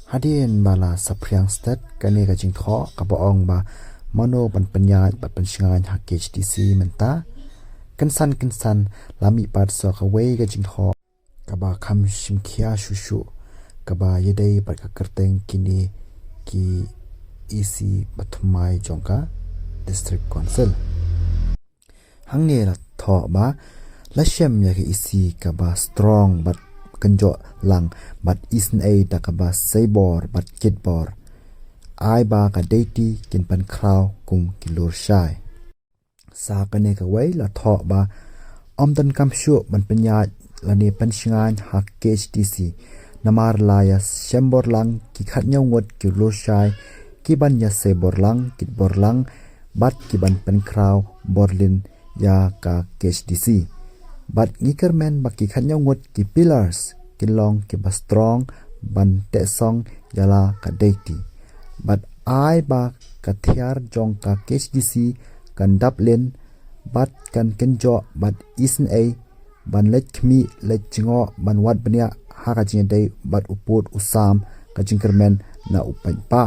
Hadirin bala SAPHRIANG STED kani ka jing tho ka baong ba mano ban panyat bat pansingan ha HDC menta kensan lami pat so ka wei ka jing tho ka ba kham simkhia shushu ka ba yedai bat ka KYRTENG kini ki EC Bathumai Jongka District Council hangni la tho ba la shem ya ki EC ka ba strong bat kenjo lang bat isen a ta ka ba saibor bat kitbor ai ba ka deiti kin pan kraw kum kilur shai sa ka ne ka wei la tho ba omdan kam shu ban panya la ne pan shingan ha HDC namar la ya shembor lang ki khat nyau ngot kilur shai ki ban ya saibor lang kitbor lang bat ki ban pan kraw borlin ya ka HDC but ngikermen baki khanyang ngot ki pillars kilong ki ba strong ban te song yala ka deiti but ai ba ka thiar jong ka HDC kan daplin but kan kenjo but isn a ban let khmi let jingo ban wat bania ha ka jin dei but uput usam ka jingkermen na upan pa